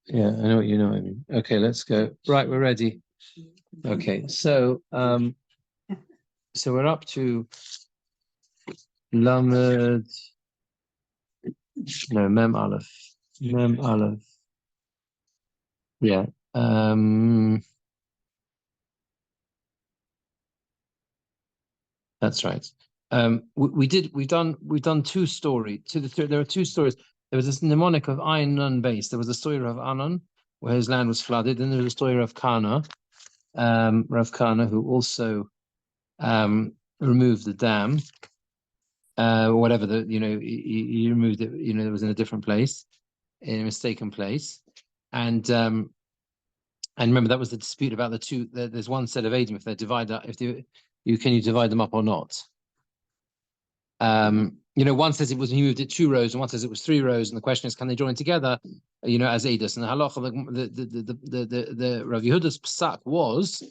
Yeah, I know what you know. I mean, okay, let's go. Right, we're ready. Okay, so we're up to Lamed. No, Mem Aleph. Mem Aleph. Yeah. That's right. We've done two stories. There are two stories. There was this mnemonic of Ayin Nun base. There was a story of Anan, where his land was flooded. Then there was a story of Kana, Rav Kana, who also removed the dam, whatever he removed it. It was in a different place, in a mistaken place, and remember that was the dispute about the two. There's one set of Edom. If they divide up, can you divide them up or not? One says he moved it 2 rows, and one says it was 3 rows, and the question is, can they join together? As Edus. And the halacha, the Rav Yehuda's psak was,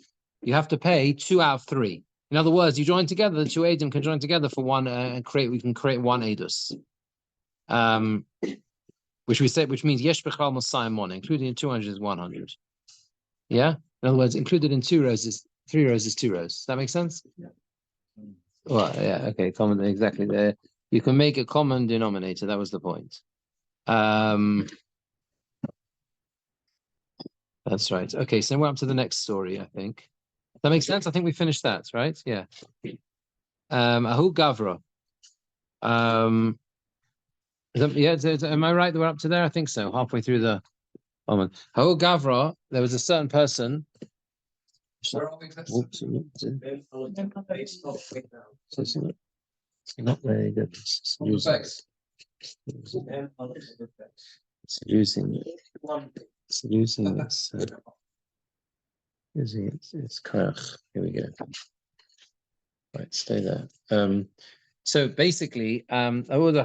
you have to pay 2 out of 3. In other words, you join together, the 2 Edom can join together for one, and we can create 1 Edus. Which means yesh bechal mosayim one, including in 200 is 100. Yeah. In other words, included in 2 rows is 3 rows is 2 rows. Does that make sense? Yeah. Well, yeah, okay, common, exactly. There, you can make a common denominator. That was the point. That's right. Okay, so we're up to the next story, I think. That makes sense? I think we finished that, right? Yeah. Ahu Gavra. Am I right that we're up to there? I think so. Halfway through the Ahu Gavra, there was a certain person. It's not very good. It's using this. It's Karach. Here we go. Right, stay there. So basically, a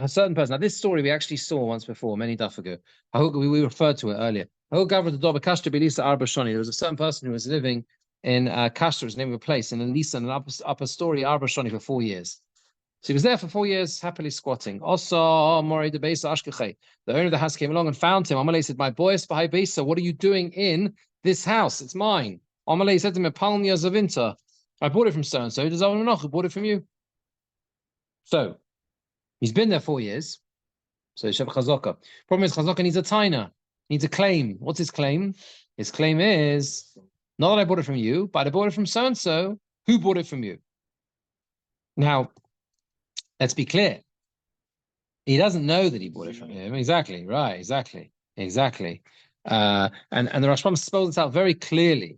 certain person. Now, this story we actually saw once before, many daf ago. We referred to it earlier. There was a certain person who was living in Kashtar, his name of a place, in Elisa, in an upper story, Arba Shoni, for 4 years. So he was there for 4 years, happily squatting. Also, Mori de Beisa Ashkeche. The owner of the house came along and found him. Amalei said, "My boy, Spahai Beisa, what are you doing in this house? It's mine." Amalei said to him, "Palmia Zavinta. I bought it from so and so. Does Avon who bought it from you?" So he's been there 4 years. So Sheb Chazaka. Problem is, Chazaka needs a taina, needs a claim. What's his claim? His claim is, not that I bought it from you, but I bought it from so and so. Who bought it from you? Now, let's be clear. He doesn't know that he bought it from him. Exactly, right, exactly. And the Rashbam spells this out very clearly.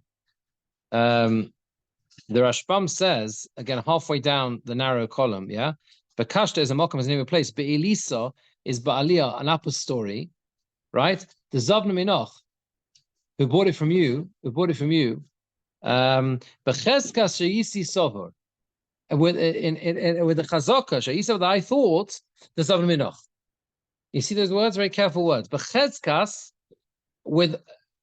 The Rashbam says, again, halfway down the narrow column, yeah, Bekashta is a mokum, is a name of a place. Be'elisa is Ba'aliyah, an upper story, right? The Zavna Minoch, who bought it from you, Becheskas Sheyisi Sovor. With the chazaka, that I thought the Zavna Minoch. You see those words? Very careful words. Becheskas, with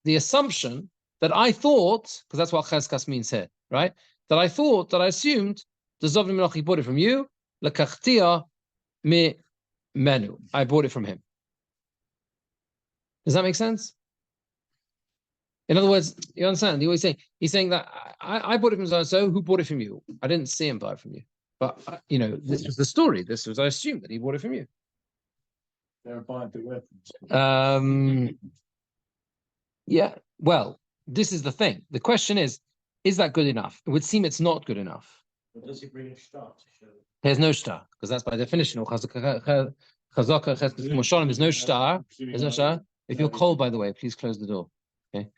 the assumption that I thought, because that's what cheskas means here, right? That I thought, that I assumed the Zavna Minoch, he bought it from you. Lekachtia me menu. I bought it from him. Does that make sense? In other words, you understand? He's saying that I bought it from so-and-so. Who bought it from you? I didn't see him buy it from you. But, this was the story. This was, I assumed that he bought it from you. They're buying the weapons. Yeah, well, this is the thing. The question is that good enough? It would seem it's not good enough. But does he bring a star to show? There's no star, because that's by definition. Chazaka, there's no star. There's no star. If you're cold, by the way, please close the door. Okay.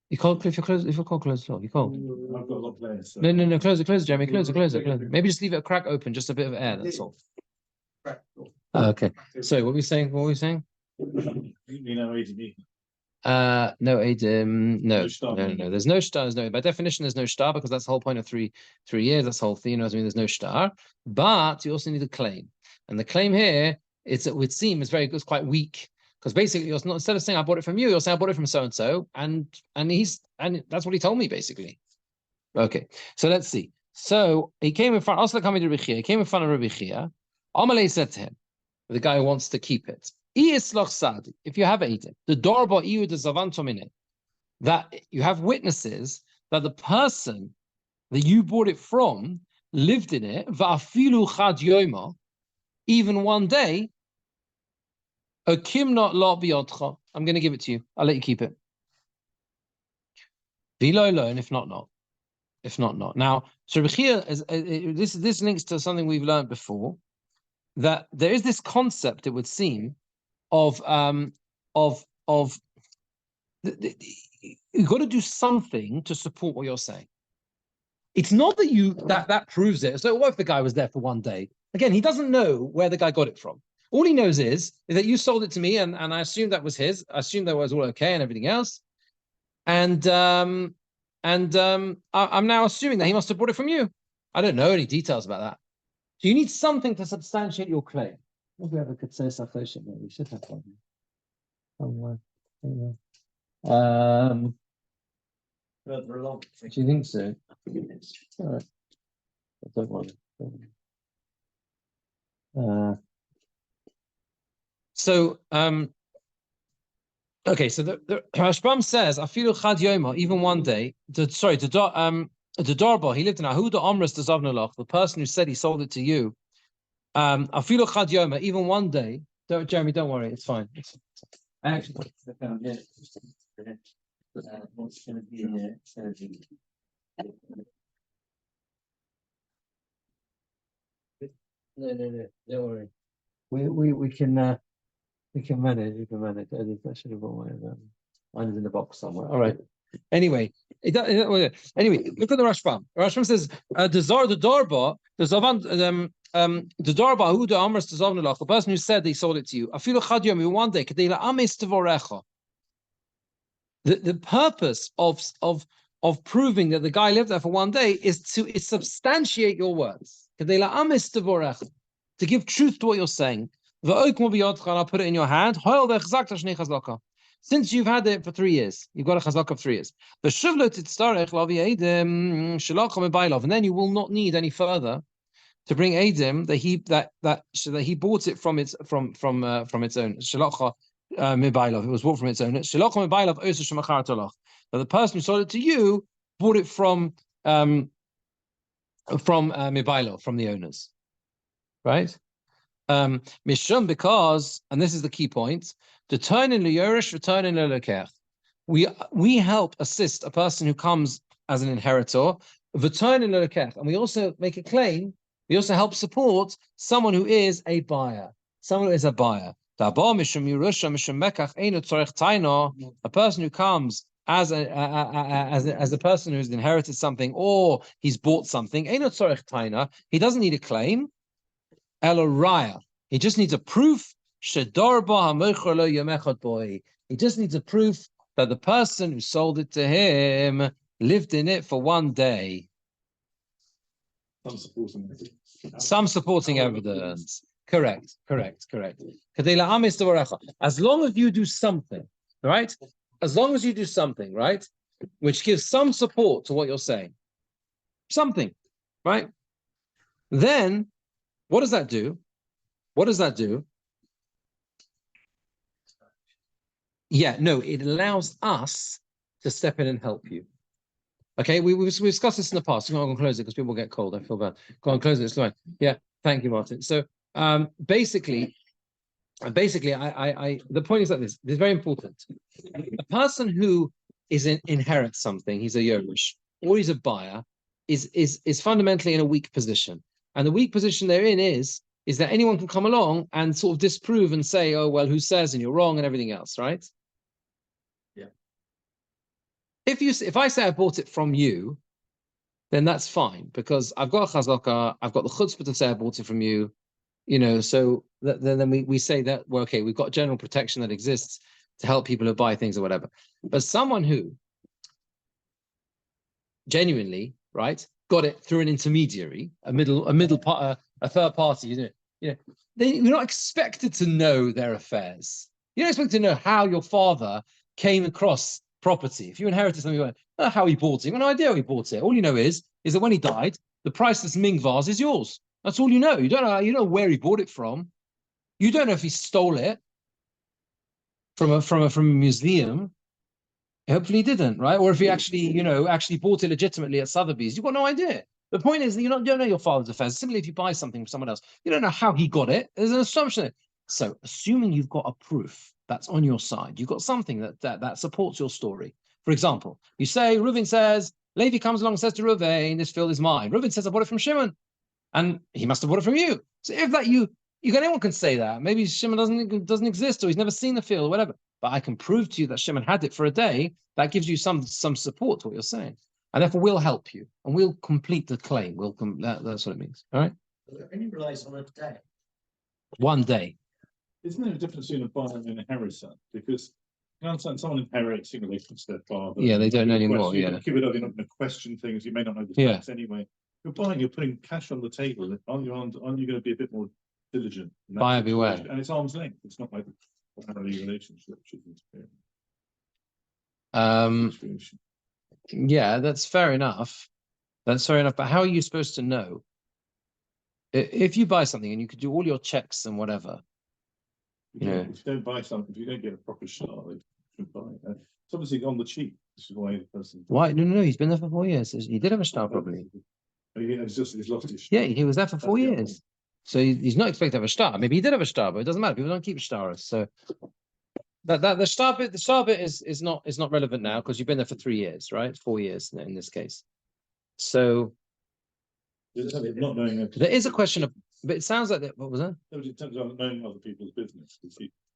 You cold? If you're cold, close the door. You cold? I've got a lot of players. So. No, close it, Jeremy. Close it. Maybe just leave it a crack open, just a bit of air. That's all. Okay. So what were we saying? No, Adam. No. There's no star. By definition, there's no star, because that's the whole point of three years. That's the whole thing. There's no star. But you also need a claim, and the claim here, it would seem, is quite weak. Because basically, you're not, instead of saying I bought it from you, you're saying I bought it from so and so, and that's what he told me basically. Okay, so let's see. So he came in front. Also, he came in front of Rabbi Chia. Amalei said to him, The guy wants to keep it. If you have Eidim, the Dorba Iu de Zavantomine, that you have witnesses that the person that you bought it from lived in it, Va'afilu Chad Yoma, even one day, Okim not lo biyodcha. I'm going to give it to you. I'll let you keep it. Vilo loan, if not, not. If not, not. Now, so here is this links to something we've learned before, that there is this concept, it would seem, of you've got to do something to support what you're saying. It's not that that proves it. So what if the guy was there for one day? Again, he doesn't know where the guy got it from. All he knows is that you sold it to me, and I assumed that was his. I assumed that was all okay and everything else. And I'm now assuming that he must have bought it from you. I don't know any details about that. So you need something to substantiate your claim. Maybe we have a Katsei Safosha. We should have one somewhere. Do you think so? All right. I don't want it. Okay, so the Rashbam says, "Afilu chad yoma," even one day. The Darba, he lived in Ahuda Amras de Zavnalach, the person who said he sold it to you. Afilu chad yoma, even one day. Jeremy, don't worry, it's fine. I actually found it. What's going to be in there? No, don't worry. We can manage. We can manage. I should have brought mine is in the box somewhere. All right. Anyway, look at the Rashbam. Rashbam says, the Darba, the Darba who the Amras to Zavnalach, the person who said they sold it to you. Afilu chad yom, one day, kedei la'amis tevorecha. The purpose of proving that the guy lived there for one day is to substantiate your words. Kedei la'amis tevorecha, to give truth to what you're saying. I'll put it in your hand. Since you've had it for 3 years, you've got a chazaka of 3 years. And then you will not need any further to bring Eidim that he bought it from its own. It was bought from its own. That the person who sold it to you bought it from Mibailo, from the owners, right? Mishum, because, and this is the key point, to turn in Yorish, return in Lekech. We help assist a person who comes as an inheritor, return in Lekech, and we also make a claim. We also help support someone who is a buyer. Someone who is a buyer. A person who comes as a person who's inherited something or he's bought something, he doesn't need a claim. Eloraya. He just needs a proof. He just needs a proof that the person who sold it to him lived in it for one day. Some supporting evidence. Correct. As long as you do something, right? As long as you do something, right? Which gives some support to what you're saying. Something, right? Then what does that do? Yeah, no, it allows us to step in and help you. Okay, we've discussed this in the past. I'm going to close it because people get cold. I feel bad. Go on, close it. It's fine. Yeah, thank you, Martin. So basically, the point is like this. It's very important. A person who inherits something, he's a Yerush, or he's a buyer, is fundamentally in a weak position. And the weak position they're in is that anyone can come along and sort of disprove and say, oh, well, who says and you're wrong and everything else, right? Yeah. If I say I bought it from you, then that's fine because I've got a chazaka, I've got the chutzpah to say I bought it from you, so then we say that, well, okay, we've got general protection that exists to help people who buy things or whatever. But someone who genuinely, right, got it through an intermediary, a third party, you're not expected to know their affairs. You're not expected to know how your father came across property. If you inherited something, you went, how he bought it. You have no idea how he bought it. All you know is that when he died, the priceless Ming vase is yours. That's all you know. You don't know where he bought it from. You don't know if he stole it from a museum. Hopefully he didn't, right? Or if he actually bought it legitimately at Sotheby's. You've got no idea. The point is that you don't know your father's affairs. Similarly, if you buy something from someone else, you don't know how he got it. There's an assumption. So assuming you've got a proof that's on your side, you've got something that supports your story. For example, you say, Reuven says, Levi comes along and says to Reuven, this field is mine. Reuven says, I bought it from Shimon. And he must have bought it from you. So if that anyone can say that. Maybe Shimon doesn't exist, or he's never seen the field, or whatever. But I can prove to you that Shimon had it for a day. That gives you some support to what you're saying, and therefore we'll help you, and we'll complete the claim. That's what it means. All right. It only relies on a day. One day. Isn't there a difference between a buyer and an inheritor? Because you understand, someone inherits in relation to their father. Yeah, they don't know anymore. Yeah. You're not going to question things. You may not know the facts anyway. You're buying. You're putting cash on the table. Aren't you going to be a bit more diligent? Buyer beware. And it's arm's length. It's not like a family relationship. Yeah, that's fair enough. That's fair enough. But how are you supposed to know? If you buy something and you could do all your checks and whatever, if you don't buy something, if you don't get a proper shot, you should buy it. It's obviously on the cheap. This is why the person. Why? No. He's been there for 4 years. He did have a star, probably. He's lost his. Yeah, he was there for 4 years. So he's not expected to have a star. Maybe he did have a star, but it doesn't matter. People don't keep stars. So the star bit is not relevant now because you've been there for 3 years, right? 4 years in this case. So not knowing there is a question of, but it sounds like that. What was that? In terms of knowing other people's business,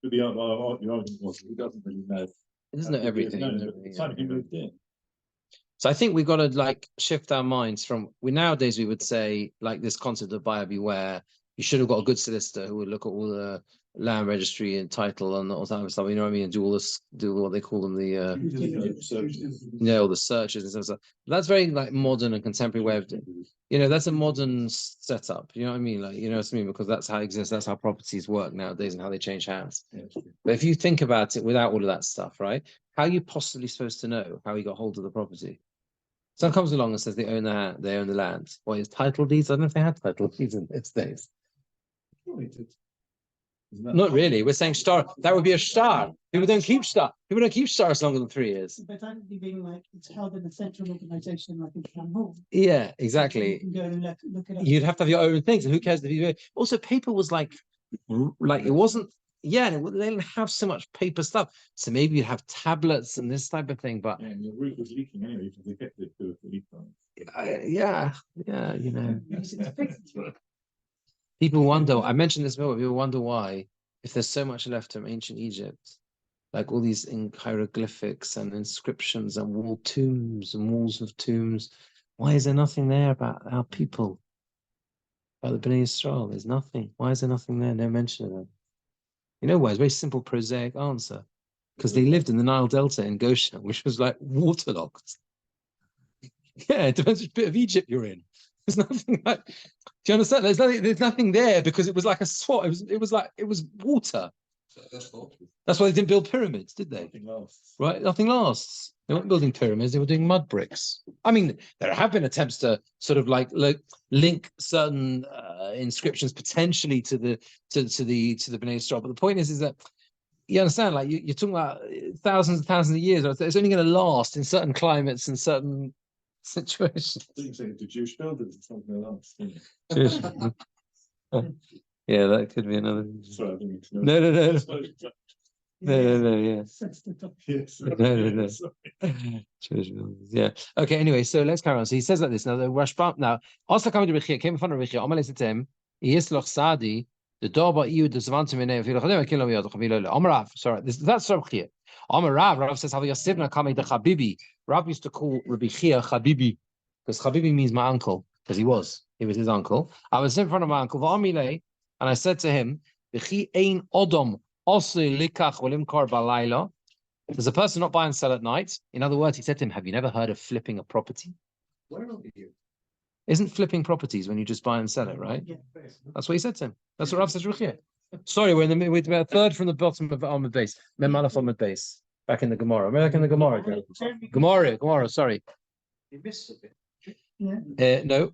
your argument was he doesn't really know. He doesn't know everything. He moved in. So I think we've got to shift our minds from nowadays we would say this concept of buyer beware. You should have got a good solicitor who would look at all the land registry and title and all that kind of stuff. You know what I mean? And do what they call them all the searches and stuff. That's very modern and contemporary way of doing. That's a modern setup. You know what I mean? You know what I mean? Because that's how it exists. That's how properties work nowadays and how they change hands. But if you think about it without all of that stuff, right? How are you possibly supposed to know how he got hold of the property? Someone comes along and says they own the land. Well, his title deeds. I don't know if they had title deeds in its days. Not really. We're saying star. That would be a star. People don't keep star. People don't keep stars longer than 3 years. But that would be being it's held in a central organization like in Shambo. Yeah, exactly. You can go and look it up. You'd have to have your own things, and who cares if you? Also, paper was it wasn't. Yeah, they didn't have so much paper stuff. So maybe you'd have tablets and this type of thing. But your roof was leaking anyway because they kept it to a leak. People wonder. I mentioned this before. People wonder why, if there's so much left from ancient Egypt, all these hieroglyphics and inscriptions and walls of tombs, why is there nothing there about our people, about the Bnei Yisrael? There's nothing. Why is there nothing there? No mention of them. You know why? It's a very simple, prosaic answer. Because they lived in the Nile Delta in Goshen, which was waterlogged. Yeah, it depends which bit of Egypt you're in. There's nothing do you understand? There's nothing there because it was like a swamp. It was water. That's why they didn't build pyramids, did they? Nothing lasts. Right? Nothing lasts. They weren't building pyramids, they were doing mud bricks. I mean, there have been attempts to sort of link certain inscriptions potentially to the Bnei Yisrael. But the point is that you understand, you're talking about thousands and thousands of years. It's only going to last in certain climates and certain situations. I think the Jewish builders, it's not going to last. Yeah, that could be another. Sorry, I didn't know. No. Yeah. Yes. No. Yeah. Okay. Anyway, so let's carry on. So he says like this. Now the Rashbam. Now also coming to Rechia came in front of Rechia. Amalei Sitem. Yisloch Sadi. The Doba Iu the Zavantim in Evil Chadem Kilo Yod Chavilo. Amarav. Sorry, that's Rechia. Amarav. Rav says Havi Yosefna Kamei the Chabibi. Rav used to call Rabbi Chia Chabibi because Chabibi means my uncle because he was his uncle. I was in front of my uncle V'amilei, and I said to him, "V'chi ein odom." There's a person not buy and sell at night. In other words, he said to him, have you never heard of flipping a property? Where are you? Isn't flipping properties when you just buy and sell it, right? Yeah. That's what he said to him. That's what Rav says. Sorry, we're a third from the bottom of Amud base. Memalaf Amud base. Back in the Gemora. Back in the Gemora. Gemora, sorry. You missed a bit. Yeah. No.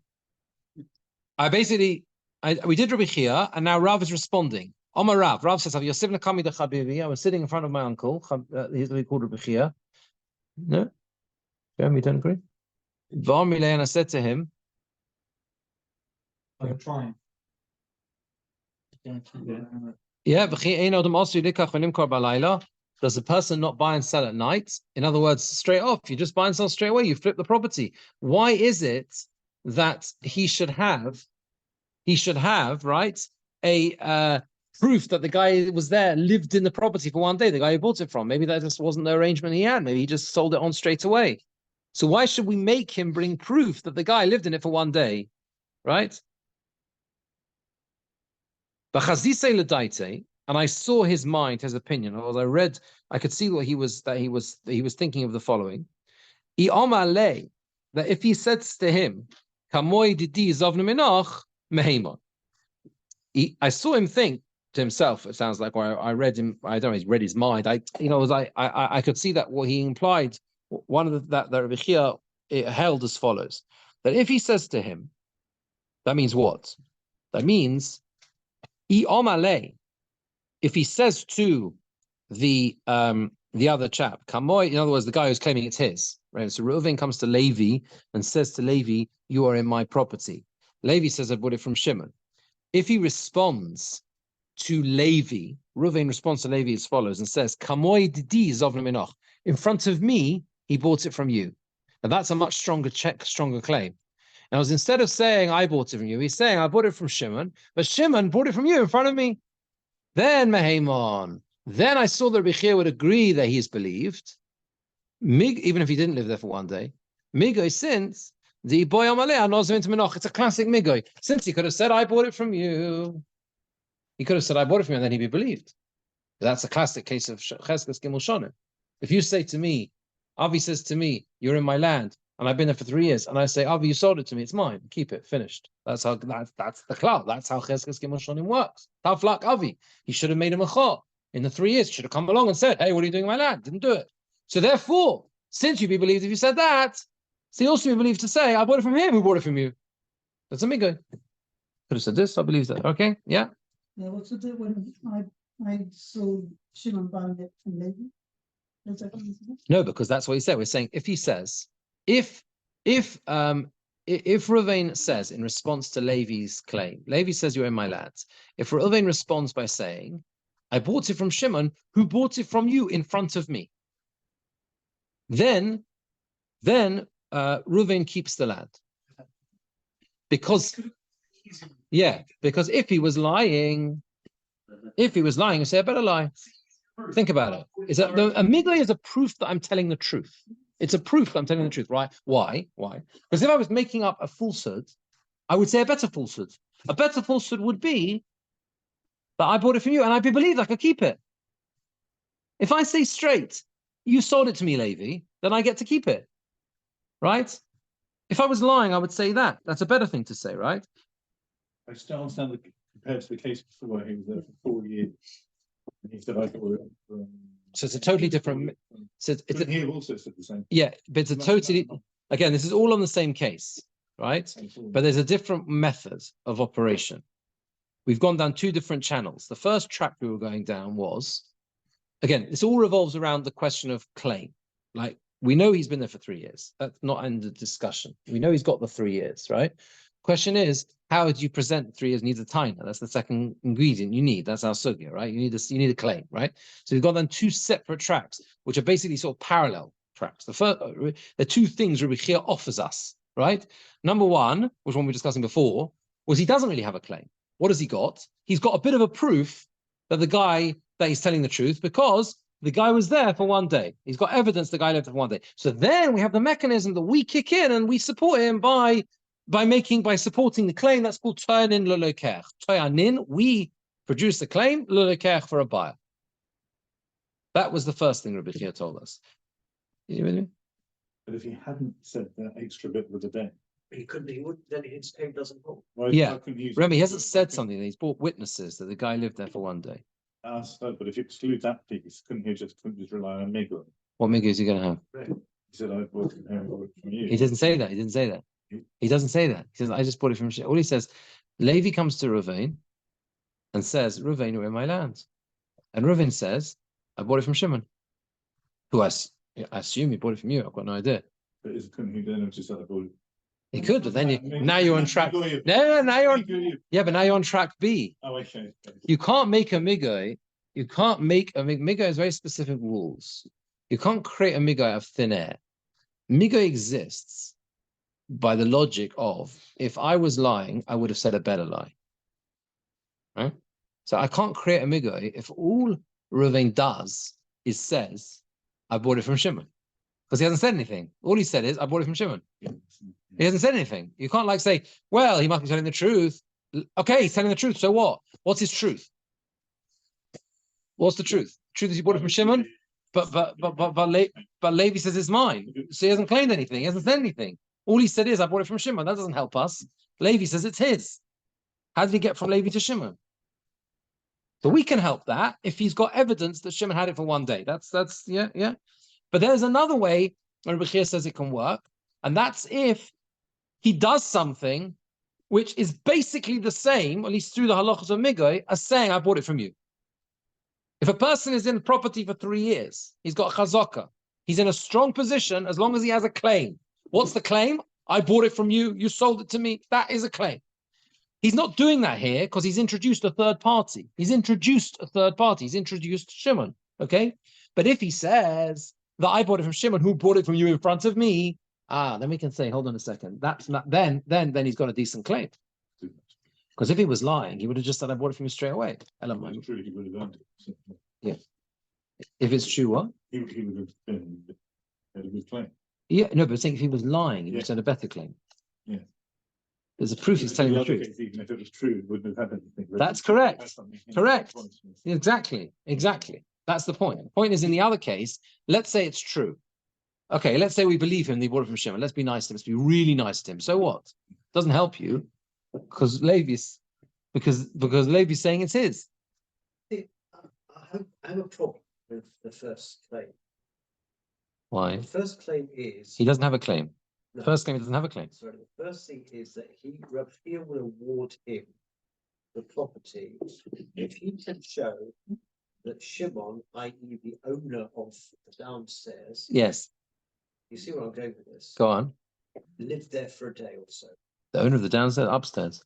We did Rabbi Chia, and now Rav is responding. Omar Rav. Rav says, I was sitting in front of my uncle. He's called Rabbi Chia. No? Jeremy, don't agree? And I said to him, I'm trying. yeah, does a person not buy and sell at night? In other words, straight off, you just buy and sell straight away, you flip the property. Why is it that he should have, right, a proof that the guy was there, lived in the property for one day, the guy who bought it from? Maybe that just wasn't the arrangement he had. Maybe he just sold it on straight away. So why should we make him bring proof that the guy lived in it for one day, right? And I saw his mind, his opinion. As I read, I could see what he was thinking of the following. That if he says to him, I saw him think to himself, it sounds like, or I read him, I don't know, he's read his mind. I could see that what he implied, one of that Rabbi Chia held as follows: that if he says to him, that means what? That means if he says to the other chap, Kamoy, in other words, the guy who's claiming it's his, right? So Reuven comes to Levi and says to Levi, you are in my property. Levi says, I bought it from Shimon. If he responds to Levi, Reuven responds to Levi as follows and says, Kamoy didi zovna minoch. In front of me, he bought it from you. Now that's a much stronger claim. Now, instead of saying I bought it from you, he's saying I bought it from Shimon, but Shimon bought it from you in front of me. Then Mehaimon. Then I saw that Rabbi Chia would agree that he is believed, even if he didn't live there for one day. Migoy, since the boy it's a classic Migoy. Since he could have said I bought it from you, he could have said I bought it from you, and then he'd be believed. But that's a classic case of Cheskes Gimel Shonim. If you say to me, Avi says to me, you're in my land, and I've been there for 3 years, and I say, Avi, you sold it to me, it's mine, keep it, finished. That's the cloud. That's how Cheskes Gimel Shonim works. Tough luck, Avi. He should have made him a chor. In the 3 years, he should have come along and said, hey, what are you doing in my land? Didn't do it. So therefore, since you'd be believed if you said that, so you also be believed to say, I bought it from him, who bought it from you? That's a migo. Could have said this, I believe that. Okay, yeah. Yeah, what's the deal when I saw Shimon buying it from Levi? No, because that's what he said. We're saying if he says, if Reuven says in response to Levi's claim, Levi says you're in my lands. If Reuven responds by saying, I bought it from Shimon, who bought it from you in front of me, then Reuven keeps the land. Because if he was lying, you say I better lie. Think about it. Is that a migoy is a proof that I'm telling the truth? It's a proof that I'm telling the truth, right? Why? Because if I was making up a falsehood, I would say a better falsehood. A better falsehood would be that I bought it from you and I'd be believed I could keep it. If I say straight, you sold it to me, Levi, then I get to keep it, right? If I was lying, I would say that. That's a better thing to say, right? I still understand compared to the case before, he was there for 4 years. And he said, I bought it from... So it's a totally different... So he also said the same. Yeah, but it's a totally... Again, this is all on the same case, right? But there's a different method of operation. We've gone down 2 different channels. The first track we were going down was... Again, this all revolves around the question of claim. Like, we know he's been there for 3 years. That's not under discussion. We know he's got the 3 years, right? Question is, how would you present 3 years needs a taina? That's the second ingredient you need. That's our sugya, right? You need a claim, right? So we've got then 2 separate tracks, which are basically sort of parallel tracks. The first, the 2 things Rabbi Chia offers us, right? Number 1, which one we were discussing before, was he doesn't really have a claim. What has he got? He's got a bit of a proof that the guy that he's telling the truth, because the guy was there for 1 day. He's got evidence the guy lived there for 1 day. So then we have the mechanism that we kick in and we support him by supporting the claim. That's called Toyanin Lolokech. Toyanin, we produce the claim, Lolokech for a buyer. That was the first thing Rabbi Chia told us. You with me? But if he hadn't said that extra bit with the day, He couldn't, he would, then his claim doesn't hold. Yeah. Remember, he hasn't said something. He's brought witnesses that the guy lived there for 1 day. But if you exclude that piece, couldn't he just rely on Migo? What migo is he going to have? He said, I bought it from you. He doesn't say that. He doesn't say that. He doesn't say that. He says, I just bought it from... All he says, Levi comes to Reuven and says, Reuven, you're in my land. And Reuven says, I bought it from Shimon, who I assume he bought it from you. I've got no idea. But couldn't he then have just said, He could, but then now you're on track. No, now you're on. Yeah, but now you're on track B. Oh, okay. You can't make a migoy. You can't make a migoy has very specific rules. You can't create a migoy out of thin air. Migoy exists by the logic of, if I was lying, I would have said a better lie. Right? So I can't create a migoy if all Reuven does is says, I bought it from Shimon. Because he hasn't said anything. All he said is, I bought it from Shimon. He hasn't said anything. You can't like say, well, he must be telling the truth. Okay, he's telling the truth. So what? What's his truth? What's the truth? Truth is he bought it from Shimon, but Levi says it's mine. So he hasn't claimed anything. He hasn't said anything. All he said is, I bought it from Shimon. That doesn't help us. Levi says it's his. How did he get from Levi to Shimon? But we can help that if he's got evidence that Shimon had it for one day. That's yeah. But there's another way Rabbi Chia says it can work, and that's if he does something which is basically the same, at least through the halachos of migoy, as saying, I bought it from you. If a person is in property for 3 years, he's got chazaka. He's in a strong position as long as he has a claim. What's the claim? I bought it from you. You sold it to me. That is a claim. He's not doing that here because he's introduced a third party. He's introduced Shimon, okay? But if he says that I bought it from Shimon, who bought it from you in front of me, then we can say, hold on a second. That's not then he's got a decent claim. Because if he was lying, he would have just said, I bought it from you straight away. It's true, he would have earned it. Yeah. If it's true, what? He would have been had a good claim. Yeah, no, but I think if he was lying, he would have said a better claim. Yeah. There's a proof he's telling the truth. Case, even if it was true, it wouldn't have had anything. That's correct. Correct. Exactly. That's the point. The point is, in the other case, let's say it's true. Okay, let's say we believe him, they bought it from Shimon. Let's be nice to him. Let's be really nice to him. So what? Doesn't help you because Levi's saying it's his. I have a problem with the first claim. Why? The first claim is He doesn't have a claim. no, First claim, he doesn't have a claim. Sorry, the first thing is that Rabbi Chia will award him the property if he can show that Shimon, i.e. the owner of the downstairs, Yes. you see where I'm going with this, Go on. lived there for a day or so. The owner of the downstairs, upstairs.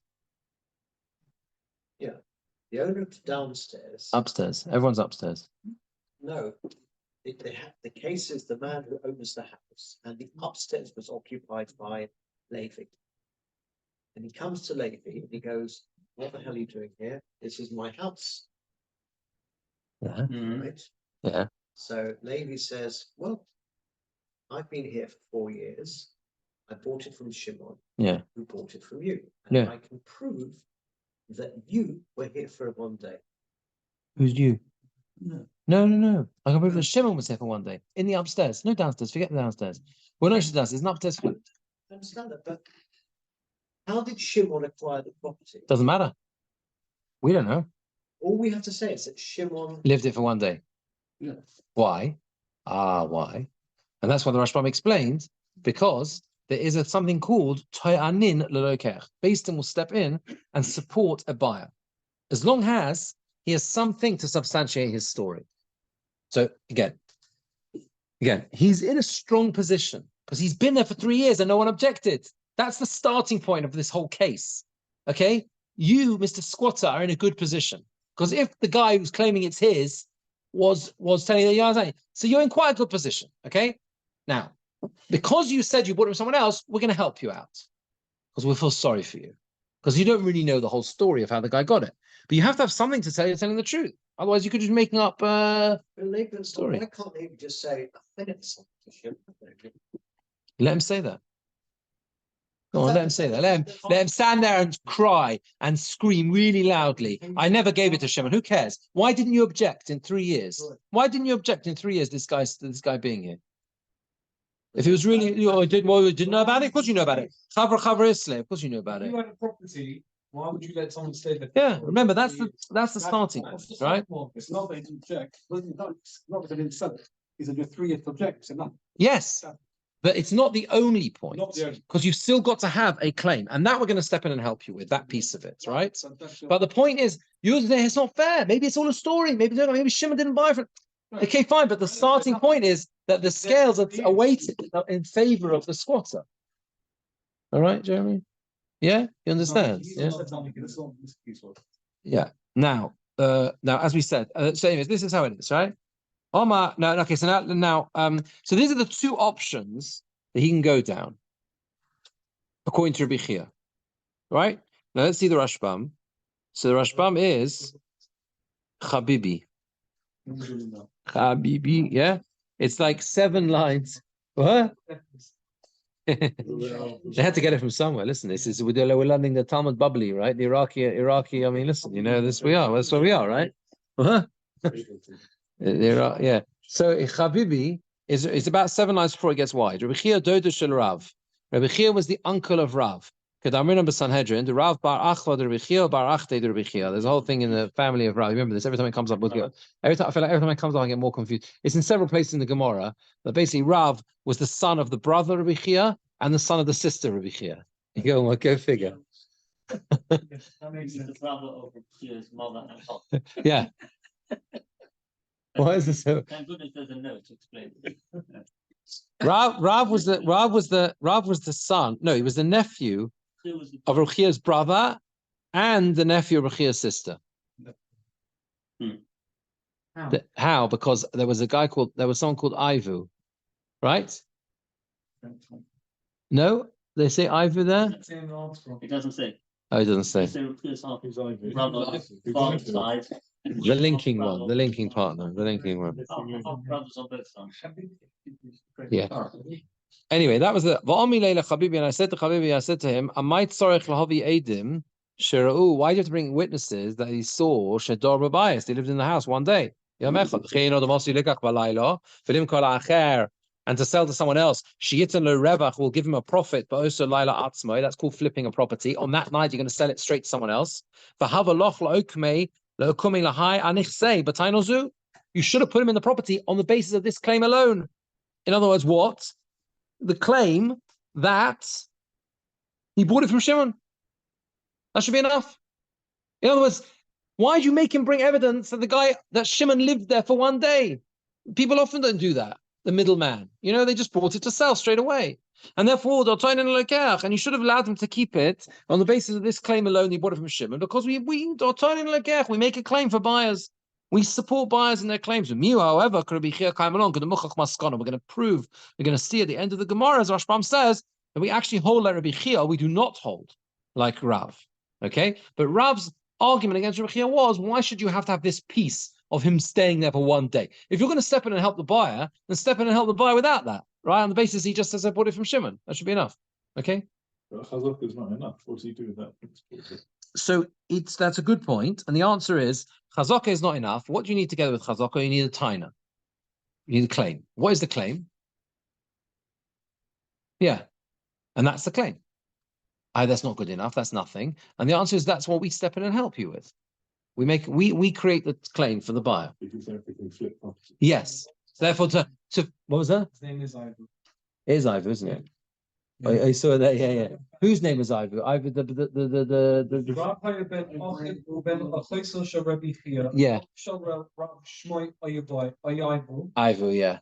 Yeah. The owner of the downstairs. Upstairs. Everyone's upstairs. No. The case is the man who owns the house, and the upstairs was occupied by Levi. And he comes to Levi and he goes, what the hell are you doing here? This is my house. Yeah. Right? Yeah. So Levi says, well, I've been here for 4 years. I bought it from Shimon, Yeah. who bought it from you. And Yeah. I can prove that you were here for 1 day. Who's you? No. I can prove that Shimon was here for 1 day. In the upstairs. No downstairs. Forget the downstairs. Well, no, she's downstairs. It's an upstairs flat. I understand that, but how did Shimon acquire the property? Doesn't matter. We don't know. All we have to say is that Shimon Lived it for 1 day. Yeah. Why? Why? And that's why the Rashbam explains, because there is something called To'anin L'Lokech. Beis Din will step in and support a buyer, as long as he has something to substantiate his story. So again, he's in a strong position because he's been there for 3 years and no one objected. That's the starting point of this whole case. Okay, you, Mr. Squatter, are in a good position because if the guy who's claiming it's his was telling you that you're, so you're in quite a good position. Okay, now because you said you bought it from someone else, we're going to help you out because we feel sorry for you because you don't really know the whole story of how the guy got it. But you have to have something to tell you're telling the truth. Otherwise, you could just be making up story. Why can't they just say, I think it's something to Shimon? Let him say that. Go on, let him say that. Let him stand there and cry and scream really loudly. I never gave it to Shimon. Who cares? Why didn't you object in 3 years? Why didn't you object in 3 years? This guy being here. If it was really, didn't know about it. Of course you know about it. Chavra Isle. Of course you know about it. If you had a property, why would you let someone stay there? Yeah, remember that's the starting point, right? It's not that you object. It's not that they didn't sell it. It's that you're 3 years to object. So no. Yes, But it's not the only point, Not the only- because you've still got to have a claim, and that we're going to step in and help you with that piece of it, right? But the point is, it's not fair. Maybe it's all a story. Maybe Shimon didn't buy it. Okay, fine. But the starting point is that the scales are weighted in favor of the squatter. All right, Jeremy? Yeah, you understand? Yeah. Yeah. Now, as we said, so anyways, this is how it is, right? Omar, no, okay. So so these are the two options that he can go down, according to Rabbi Chia, right? Now let's see the Rashbam. So the Rashbam is Chabibi. Chabibi, yeah. It's like 7 lines. What? They had to get it from somewhere. Listen, we're learning the Talmud Babli, right? The Iraqi. I mean, listen, this we are. That's where we are, right? Huh? Yeah. So Chabibi is about 7 lines before it gets wide. Rabbi Chia Dodo Shel Rav. Rabbi Chia was the uncle of Rav. Kedamrina b'Sanhedrin, the Rav Bar Achva, the Rabbi Chia Bar Achte, the Rabbi Chia. There's a whole thing in the family of Rav. Remember this every time it comes up. I feel like every time it comes up, I get more confused. It's in several places in the Gemora. But basically, Rav was the son of the brother Rabbi Chia and the son of the sister Rabbi Chia. You go figure. That makes sense. The brother of Chia's mother and father. Yeah. Why is this so? Thank goodness there's a note to explain. Rav was the son. No, he was the nephew of Rabbi Chia's brother and the nephew of Rabbi Chia's sister. How? Because there was someone called Ivu, right? No, they say Ivu there. It doesn't say. Oh, it doesn't say. Brother, father's side. The linking one, the linking partner, the linking one. Brothers on both sides. Yeah. Anyway, that was the Va'ami Leila Chabibi, and I said to Chabibi, I said to him, Amait Tzorech Lahavi Eidim Shera'u. Why do you have to bring witnesses that he saw Shedor Babayas? They lived in the house one day. And to sell to someone else, Shiyitan lo revach will give him a profit, but also Laila Atzmai. That's called flipping a property. On that night, you're going to sell it straight to someone else. You should have put him in the property on the basis of this claim alone. In other words, what? The claim that he bought it from Shimon. That should be enough. In other words, why do you make him bring evidence that Shimon lived there for one day? People often don't do that. The middleman, they just bought it to sell straight away. And therefore, and you should have allowed them to keep it on the basis of this claim alone. He bought it from Shimon because we make a claim for buyers. We support buyers in their claims. However, we're going to prove, we're going to see at the end of the Gemara, as Rashbam says, that we actually hold like Rabbi Chia, we do not hold like Rav. Okay? But Rav's argument against Rabbi Chia was, why should you have to have this piece of him staying there for one day? If you're going to step in and help the buyer, then step in and help the buyer without that, right? On the basis he just says, I bought it from Shimon. That should be enough. Okay? Chazaka is not enough. What does he do with that? So that's a good point. And the answer is, Chazaka is not enough. What do you need together with Chazaka? You need a taina. You need a claim. What is the claim? Yeah. And that's the claim. That's not good enough. That's nothing. And the answer is that's what we step in and help you with. We create the claim for the buyer. Yes. Therefore, to what was that? His name is Ivu. It is Ivu, isn't it? Yeah. I saw that. Yeah. Whose name is Ivu? Ivu, the yeah. Ivu, yeah.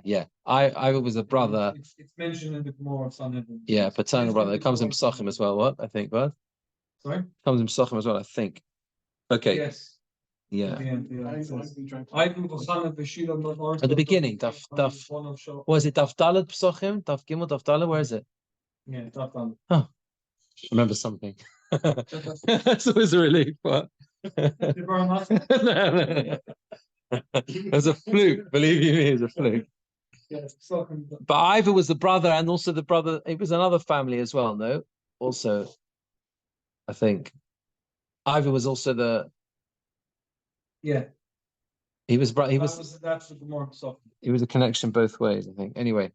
Yeah. Ivu was a brother. It's mentioned in the Gemora of Sanhedrin. Yeah, paternal brother. It comes in Pesachim as well. What I think, what? Sorry. Comes in Pesachim as well. I think. Okay. Yes. Yeah. At the beginning, Daf. What is it? Daf Daled Pesachim? Daf Gimel, Daf Daled? Where is it? Yeah, Daf Daled. Oh, I remember something. That's always a relief. What? No. There's a fluke. Believe you me, it's a fluke. But Iva was the brother, and also the brother. It was another family as well. No, also, I think Iva was also the. Yeah, he was. That's the Gemara. He was a connection both ways, I think. Anyway,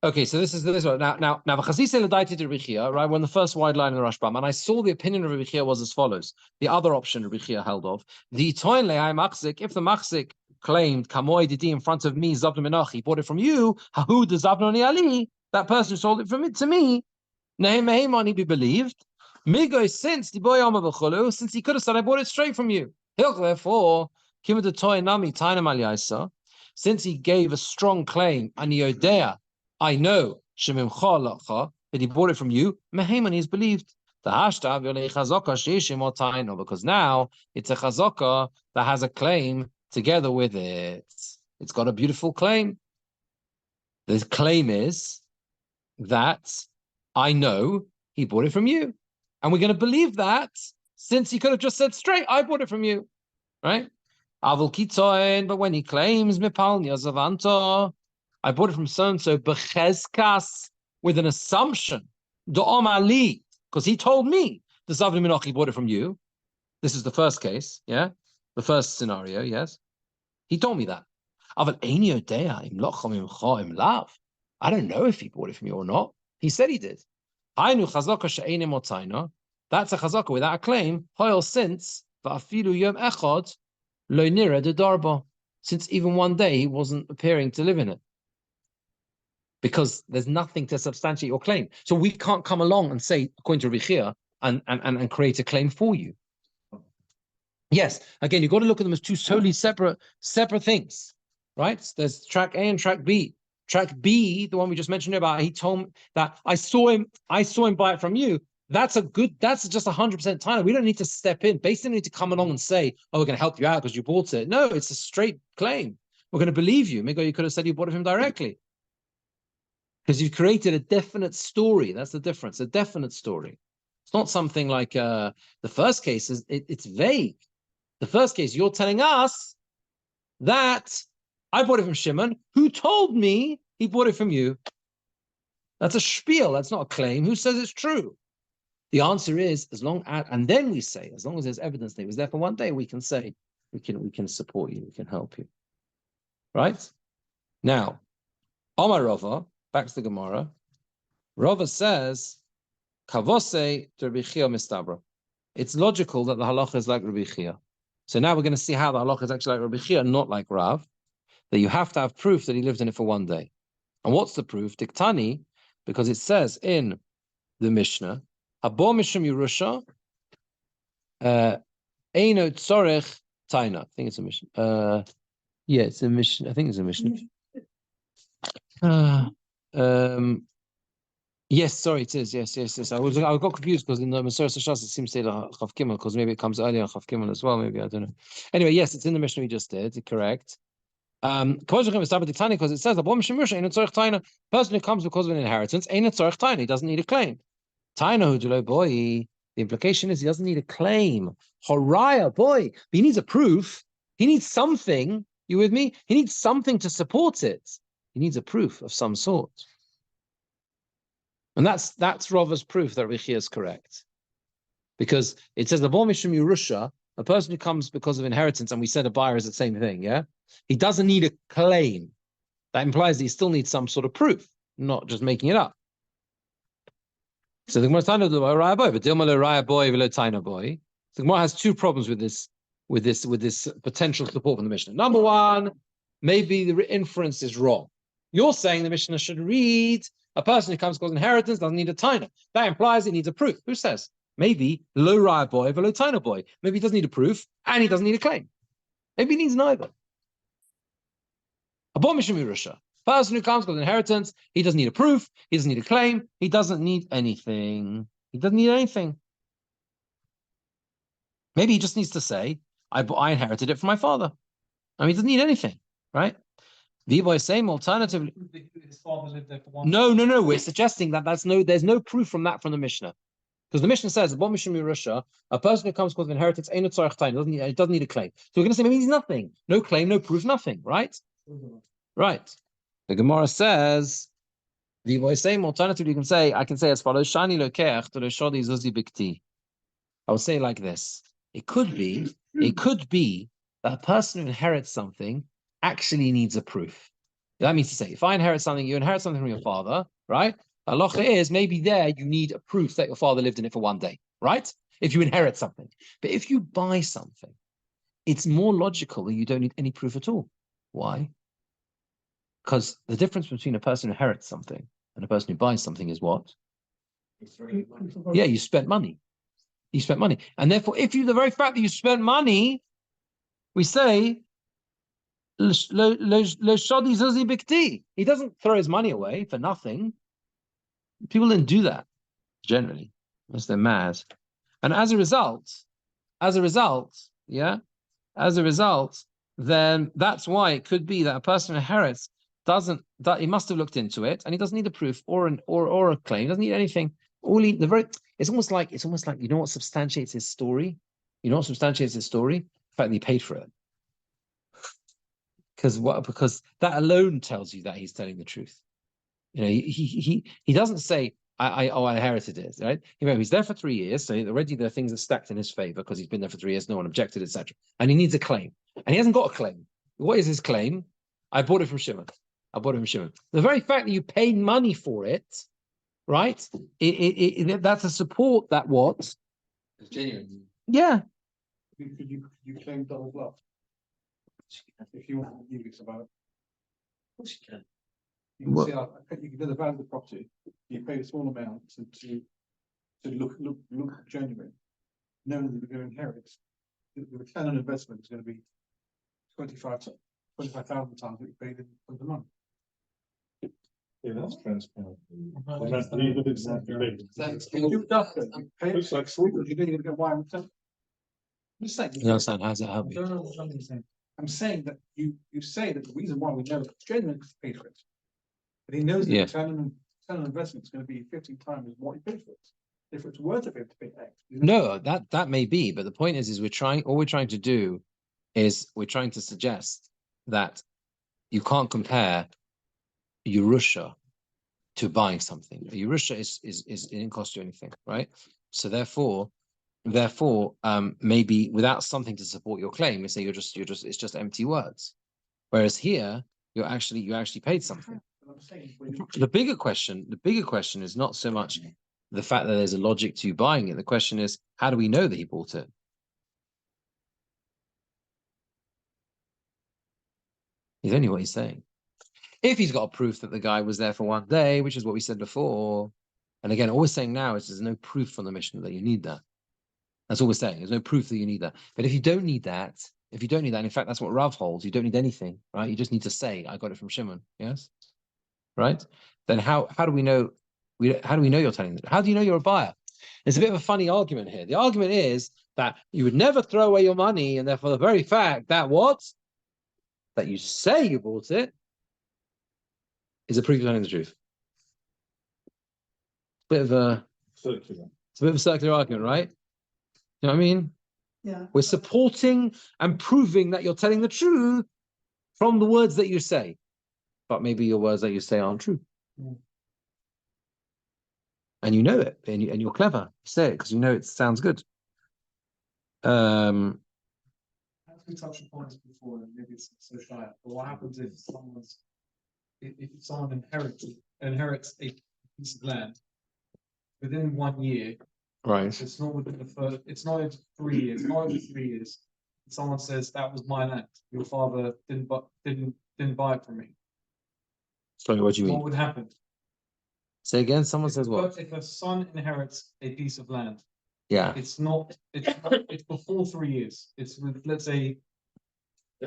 Okay, so this one. Now, v'chasise l'daiti to Rabbi Chia, right? We're on the first wide line in the Rashbam, and I saw the opinion of Rabbi Chia was as follows. The other option Rabbi Chia held of the toin le'ai machzik. If the machzik claimed kamoi didi in front of me, Zabna Menach, he bought it from you. Hahu de Zabna Ali, that person who sold it from it to me. Nehemahimon, he be believed. Migo, since the boy Amavachulu, since he could have said I bought it straight from you. Therefore, give it the toy nami taina malyaisa. Since he gave a strong claim, and Yodea, I know that he bought it from you. Meheman is believed. The hashtag because now it's a chazaka that has a claim together with it. It's got a beautiful claim. The claim is that I know he bought it from you, and we're going to believe that since he could have just said straight, I bought it from you, right? But when he claims I bought it from so-and-so, b'chezkas, with an assumption, do'om ali, because he told me, the Zavli Minoch, he bought it from you. This is the first case, yeah? The first scenario, yes? He told me that. I don't know if he bought it from you or not. He said he did. That's a chazaka without a claim, since since even one day he wasn't appearing to live in it. Because there's nothing to substantiate your claim. So we can't come along and say, according to Rabbi Chia, and create a claim for you. Yes, again, you've got to look at them as two totally separate things, right? There's track A and track B. Track B, the one we just mentioned about, he told me that I saw him buy it from you. That's just 100% time. We don't need to step in. Basically, need to come along and say, oh, we're going to help you out because you bought it. No, it's a straight claim. We're going to believe you. Maybe you could have said you bought it from him directly. Because you've created a definite story. That's the difference, a definite story. It's not something like the first case, it's vague. The first case, you're telling us that I bought it from Shimon, who told me he bought it from you. That's a spiel. That's not a claim. Who says it's true? The answer is, and then we say, as long as there's evidence that he was there for one day, we can say, we can support you, we can help you. Right? Now, Omar Rava, back to the Gemora. Rava says, Kavose to Rabbi Chia mistabra. It's logical that the halacha is like Rabbi Chia. So now we're going to see how the halacha is actually like Rabbi Chia, not like Rav. That you have to have proof that he lived in it for one day. And what's the proof? Diktani, because it says in the Mishnah, Habo Mishum Yerusha, Eino Tzorech Taina. I think it's a Mishnah. Yeah, it's a Mishnah. I think it's a Mishnah. Yes, sorry, it is. Yes. I got confused because in the Masorah Shas it seems to say Chav Gimel, because maybe it comes earlier on Chav Gimel as well. Maybe, I don't know. Anyway, yes, it's in the Mishnah we just did. Correct. Because it says the person who comes because of an inheritance, he doesn't need a claim. The implication is he doesn't need a claim. Horaya, boy, but he needs a proof. He needs something. You with me? He needs something to support it. He needs a proof of some sort. And that's Rava's proof that Rabbi Chia is correct. Because it says the Bo Mishum Yerusha, a person who comes because of inheritance, and we said a buyer is the same thing, yeah? He doesn't need a claim. That implies that he still needs some sort of proof, not just making it up. So the Gemora has two problems with this potential support from the Mishnah. Number one, maybe the inference is wrong. You're saying the Mishnah should read a person who comes because of inheritance doesn't need a taina. That implies he needs a proof. Who says? Maybe lo raya boy, velo taina boy. Maybe he doesn't need a proof and he doesn't need a claim. Maybe he needs neither. A person who comes with inheritance, he doesn't need a proof, he doesn't need a claim, he doesn't need anything. He doesn't need anything. Maybe he just needs to say, I inherited it from my father. I mean, he doesn't need anything, right? The boy saying alternatively. His father lived there for one. No. We're suggesting that there's no proof from that from the Mishnah. Because the Mishnah says, a person who comes with inheritance, he doesn't need a claim. So we're going to say maybe he's nothing. No claim, no proof, nothing, right? Right. The Gemara says, the voice same alternatively, I can say as follows, Shani lokeach to shodi zuzi bikti. I would say it like this. It could be that a person who inherits something actually needs a proof. That means to say, if I inherit something, you inherit something from your father, right? Halacha is maybe there you need a proof that your father lived in it for one day, right? If you inherit something. But if you buy something, it's more logical that you don't need any proof at all. Why? Because the difference between a person who inherits something and a person who buys something is what? Yeah, you spent money. You spent money. And therefore, if you, the very fact that you spent money, we say, he doesn't throw his money away for nothing. People don't do that generally, unless they're mad. And as a result, then that's why it could be that a person who inherits he must have looked into it, and he doesn't need a proof or a claim. He doesn't need anything. It's almost like you know what substantiates his story. You know what substantiates his story? The fact that he paid for it. Because that alone tells you that he's telling the truth. You know, he doesn't say, I inherited it, right? He's there for 3 years, so already there are things that stacked in his favor because he's been there for 3 years, no one objected, etc. And he needs a claim, and he hasn't got a claim. What is his claim? I bought it from Shimon. The very fact that you paid money for it, right? That's a support that what? It's genuine. Yeah. You claim double bluff if you want to give it about it. Of course you can. You can say, you can know the value of the property. You pay a small amount to look genuine, knowing that you're going to inherit. The return on investment is going to be 25,000 times what you paid in the money. Yeah, that's transparent. Looks like fraud. You're going to get wire return. I'm just saying. You understand? How does that help I you? don't know what I'm saying. I'm saying that you say that the reason why we know it's genuine is paid for it. But he knows the Yeah. return on investment is going to be 15 times what he paid for it. If it's worth it to pay X. No, that may be, but the point is we're trying to do is we're trying to suggest that you can't compare Yerusha to buying something. Yerusha is it didn't cost you anything, right? So therefore, maybe without something to support your claim, you say it's just empty words. Whereas here, you actually paid something. The bigger question is not so much the fact that there's a logic to you buying it. The question is, how do we know that he bought it? He's only what he's saying. If he's got a proof that the guy was there for 1 day, which is what we said before, and again, all we're saying now is there's no proof from the Mishnah that you need that. That's all we're saying. There's no proof that you need that. But if you don't need that, and in fact, that's what Rav holds, you don't need anything, right? You just need to say, I got it from Shimon, yes? Right? Then how do we know? How do we know you're telling them? How do you know you're a buyer? It's a bit of a funny argument here. The argument is that you would never throw away your money, and therefore the very fact that that you say you bought it is a proof you're telling the truth. It's a bit of a circular argument, right? You know what I mean? Yeah. We're supporting and proving that you're telling the truth from the words that you say, but maybe your words that you say aren't true. And you know it, and you're clever. You say it because you know it sounds good. As we touched upon this before, and maybe it's so shy, but what happens if someone inherits a piece of land within 1 year? Right. It's not within the first. It's not over 3 years. Not over 3 years. Someone says that was my land. Your father didn't buy it from me. Sorry, what do you mean? What would happen? Say again. Someone says what? If a son inherits a piece of land, Yeah. it's before 3 years. It's with, let's say, he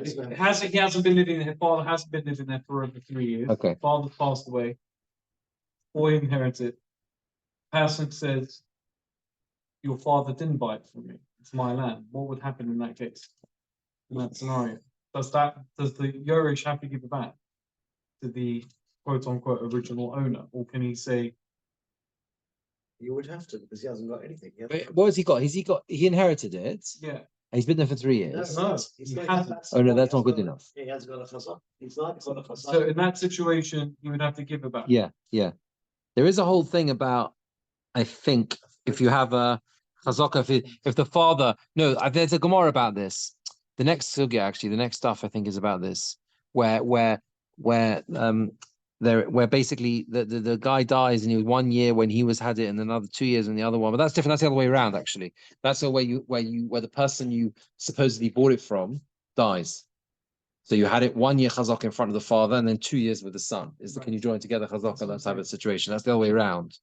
hasn't been living there. Father hasn't been living there for over 3 years. Okay. Father passed away. Boy inherits it. Person says, your father didn't buy it from me. It's my land. What would happen in that case? In that scenario, does the Yorish have to give it back to the quote unquote original owner, or can he say? You would have to, because he hasn't got anything. What has he got? He inherited it. Yeah. And he's been there for 3 years. No, he hasn't. Oh no, that's not good enough. He hasn't got a chazak. He's not got a chazak. So in that situation, you would have to give it back. Yeah. There is a whole thing about, I think, if you have a chazaka, if the father, there's a Gemora about this. The next sugya, actually, the next stuff I think is about this, where where where basically the guy dies and he was 1 year when he had it and another 2 years in the other one. But that's different. That's the other way around, actually. That's the way where the person you supposedly bought it from dies. So you had it 1 year chazaka in front of the father and then 2 years with the son. Can you join together chazaka, that type of situation? That's the other way around.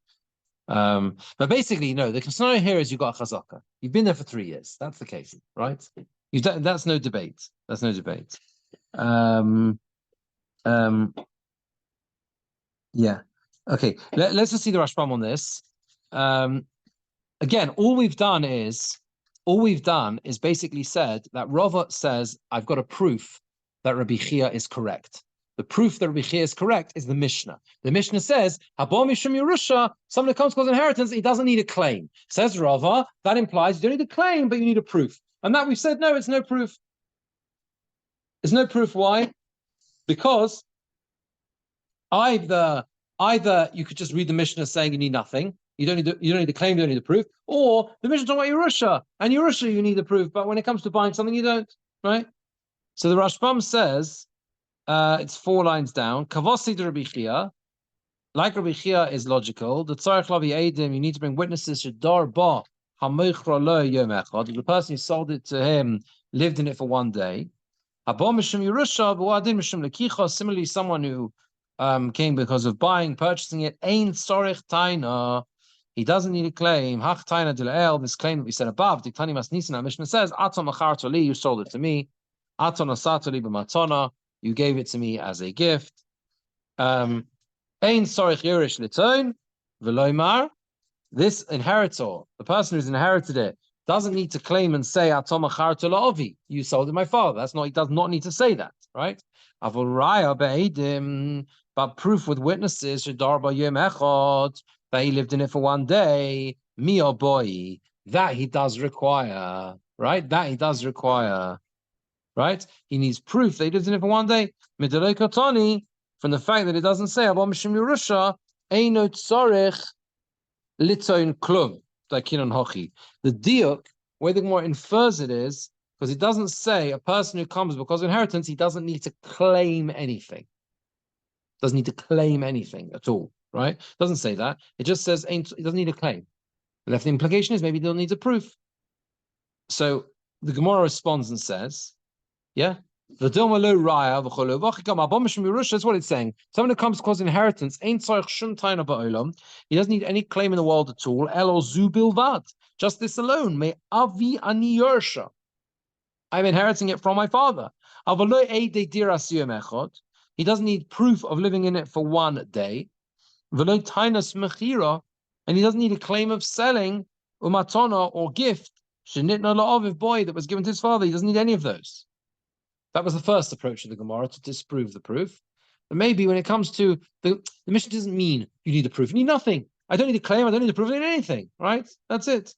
But basically, no, the scenario here is you got a chazaka. You've been there for 3 years. That's the case, right? That's no debate. That's no debate. Yeah. Okay. Let's just see the Rashbam on this. Again, all we've done is basically said that Rava says, I've got a proof that Rabbi Chia is correct. The proof that Rabbi Chia is correct is the Mishnah. The Mishnah says, Haba Mishum Yerusha, someone who comes cause inheritance, he doesn't need a claim. Says Rava, that implies you don't need a claim, but you need a proof. And that we've said, no, it's no proof. There's no proof. Why? Because either you could just read the Mishnah saying you need nothing, you don't need the claim, you don't need the proof, or the Mishnah talking about Yerusha, and Yerusha you need the proof, but when it comes to buying something, you don't, right? So the Rashbam says, it's 4 lines down, Kavasi de Rabbi Chia, like Rabbi Chia is logical, the Tzarech Lavi Eidim, you need to bring witnesses, Shadar Ba, Hamoichra Lo Yom Echad, the person who sold it to him lived in it for 1 day. Similarly, someone who came because of purchasing it, Ein Sorech Taina, he doesn't need a claim. Hach Taina Dila'el, this claim that we said above, Diktani Mas Nisan, our Mishnah says, Aton Acharto Li, you sold it to me. Aton Asato Li B'matona, you gave it to me as a gift. Ein Sorech Yerish Liton, Veloimar, this inheritor, the person who's inherited it, doesn't need to claim and say, Atom Acharto La'ovi, you sold it to my father. He does not need to say that, right? But proof with witnesses, that he lived in it for 1 day, mi boy, that he does require, right? That he does require, right? He needs proof that he lived in it for 1 day. From the fact that it doesn't say, the diuk, where the Gemora infers it is, because it doesn't say a person who comes because of inheritance, he doesn't need to claim anything. Doesn't need to claim anything at all, right? Doesn't say that. It just says he doesn't need a claim. And if the implication is maybe he don't need a proof. So the Gemara responds and says, yeah, that's what it's saying. Someone who comes because of inheritance, he doesn't need any claim in the world at all. Just this alone. May avi ani yersha. I'm inheriting it from my father. He doesn't need proof of living in it for 1 day. And he doesn't need a claim of selling umatona or gift boy that was given to his father. He doesn't need any of those. That was the first approach of the Gemara to disprove the proof. But maybe when it comes to the Mishnah doesn't mean you need a proof. You need nothing. I don't need a claim. I don't need a proof. I don't need anything. Right? That's it.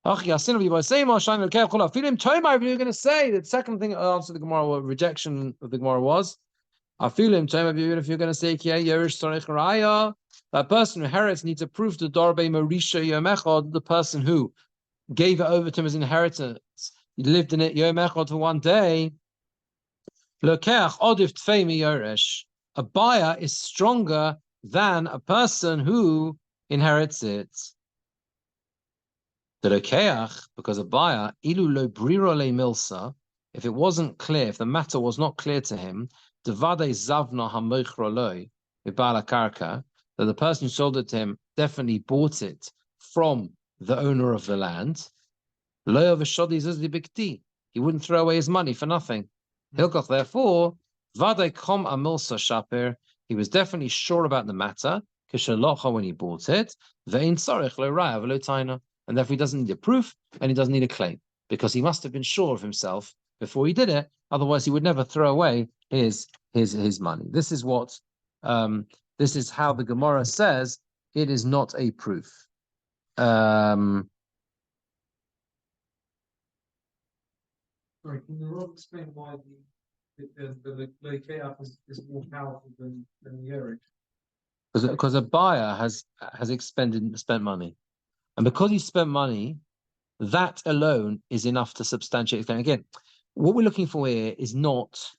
You're going to say that second thing answer the Gemara or rejection of the Gemara was, if you're going to say that person who inherits needs a proof to Darbe Marisha Yomechad, the person who gave it over to him as inheritance, he lived in it Yom Echad for 1 day. A buyer is stronger than a person who inherits it. The lokeach, because a buyer, ilu lo briro le milsa, if it wasn't clear, if the matter was not clear to him, devade zavna hamochra lo b'bala karka, that the person who sold it to him definitely bought it from the owner of the land. Lo v'shodi zizli bikti, he wouldn't throw away his money for nothing. Hilkoch, therefore, vade kom amilsa shaper, he was definitely sure about the matter, kishalocha when he bought it, ve'in tzarich lo raya v'lo taina. And therefore he doesn't need a proof and he doesn't need a claim because he must have been sure of himself before he did it. Otherwise, he would never throw away his money. This is what this is how the Gemara says it is not a proof. Sorry, can you explain why the Leikeach is more powerful than the Yerich? Because a buyer has spent money. And because he spent money, that alone is enough to substantiate. Again, what we're looking for here is not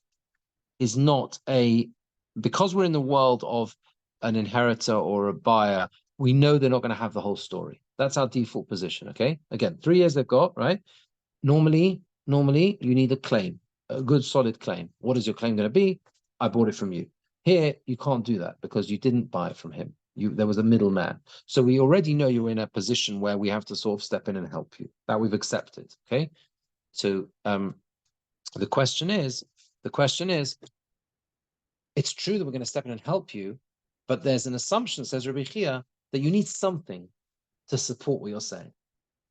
is not because we're in the world of an inheritor or a buyer, we know they're not going to have the whole story. That's our default position, okay? Again, 3 years they've got, right? Normally, you need a claim, a good solid claim. What is your claim going to be? I bought it from you. Here, you can't do that because you didn't buy it from him. There was a middleman. So we already know you're in a position where we have to sort of step in and help you. That we've accepted, okay? So the question is, it's true that we're going to step in and help you, but there's an assumption, says Rabbi Chia, that you need something to support what you're saying.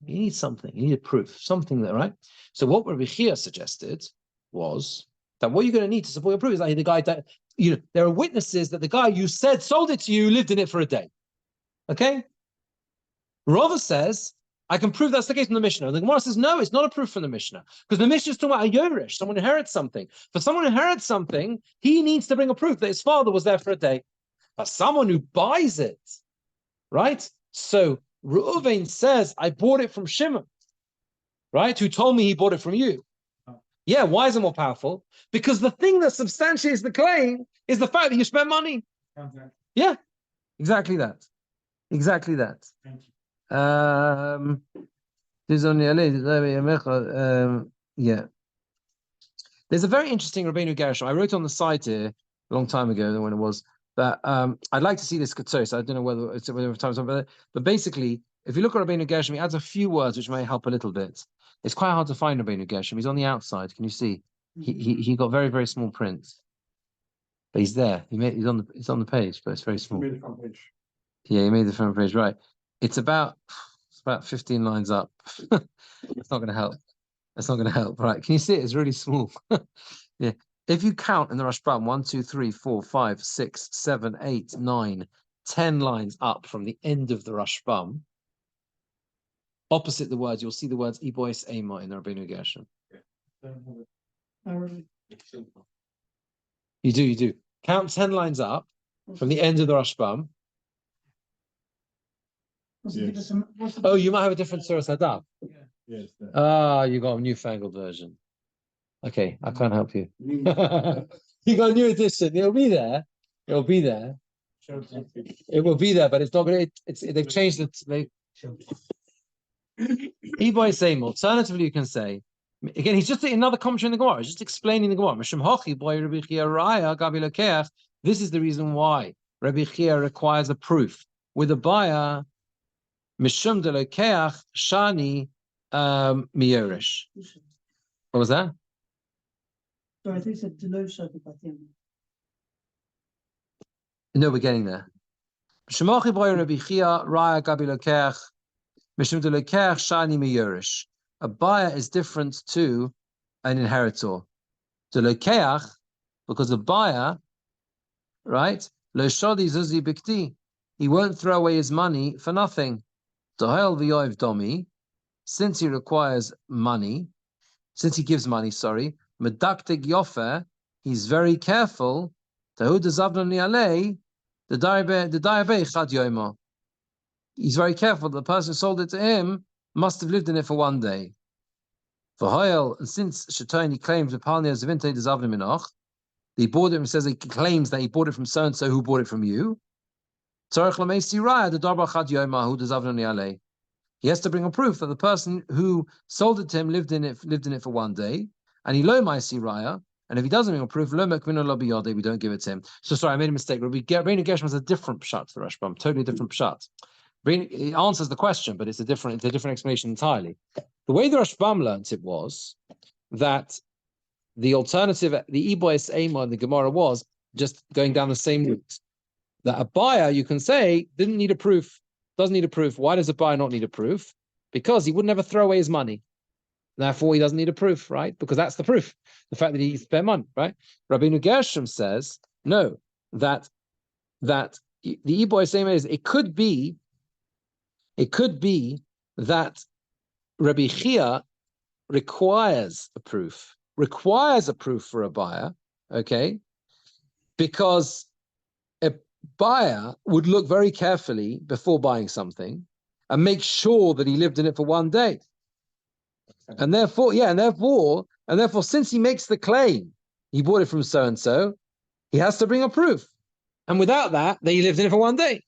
You need something. You need a proof, something there, right? So what Rabbi Chia suggested was that what you're going to need to support your proof is like the guy that, there are witnesses that the guy you said sold it to you lived in it for a day. Okay? Rava says, I can prove that's the case from the Mishnah. The Gemora says, no, it's not a proof from the Mishnah. Because the Mishnah is talking about a Yoresh, someone inherits something. For someone who inherits something, he needs to bring a proof that his father was there for a day. But someone who buys it, right? So Reuven says, I bought it from Shimon, right? Who told me he bought it from you. Yeah, why is it more powerful? Because the thing that substantiates the claim is the fact that you spent money. Yeah, exactly that. Exactly that. Yeah. There's a very interesting Rabbeinu Gershom. I wrote on the site here a long time ago when it was that I'd like to see this Ketsos. I don't know whether time's up, but basically, if you look at Rabbeinu Gershom, he adds a few words which may help a little bit. It's quite hard to find Rabbeinu Gershom. He's on the outside. Can you see? He got very, very small print. But he's there. He's on the page, but it's very small. He made the front page. Yeah, he made the front page, right. It's about 15 lines up. It's not going to help. That's not going to help. Right. Can you see it? It's really small. Yeah. If you count in the Rashbam 1, 2, 3, 4, 5, 6, 7, 8, 9, 10 lines up from the end of the Rashbam, opposite the words, you'll see the words Ibois Ema in the Rabbeinu Gershom. You do. Count 10 lines up from the end of the Rashbam. Yes. Oh, you might have a different Suras Hadaf. Yes. You got a newfangled version. Okay, I can't help you. You got a new edition. It'll be there. It will be there, but it's not going to. They've changed it. Iboy same. Alternatively, you can say again. He's just another commentary in the Gemara. He's just explaining the Gemara. This is the reason why Rabbi Chia requires a proof with a buyer. Mishum de lokeach shani miyorish. What was that? So I think it's Deloach. No, we're getting there. Shemochi boy Rabbi Chia raya gabi lokeach mishum de lokeach shani miyorish. A buyer is different to an inheritor. De lokeach, because a buyer, right? Lo shodi zuzi bikti. He won't throw away his money for nothing. Dohel v'yoiv domi, since he requires money, since he gives money, medaktig yofer, he's very careful. Tahu dezavnon nialei, the dayabe chad yoima. He's very careful. The person who sold it to him must have lived in it for one day. V'hoel, and since Shetoni claims v'palnia zvinte dezavnon minoch, he bought it and says he claims that he bought it from so and so who bought it from you. He has to bring a proof that the person who sold it to him lived in it for one day, and he lo ma'isi raya. And if he doesn't bring a proof, lo mekmino lo biyodei, we don't give it to him. So sorry, I made a mistake. Rabbeinu Gershom has a different pshat to the Rashbam, totally different pshat. It answers the question, but it's a different explanation entirely. The way the Rashbam learnt it was that the alternative, the Ibois Ema in the Gemara was just going down the same route. That a buyer, you can say, doesn't need a proof. Why does a buyer not need a proof? Because he would never throw away his money. Therefore, he doesn't need a proof, right? Because that's the proof. The fact that he spent money, right? Rabbeinu Gershom says, no, that the Iboy same is, it could be that Rabbi Chia requires a proof for a buyer, okay? Because a buyer would look very carefully before buying something and make sure that he lived in it for one day. And therefore, since he makes the claim he bought it from so-and-so, he has to bring a proof. And without that, he lived in it for one day.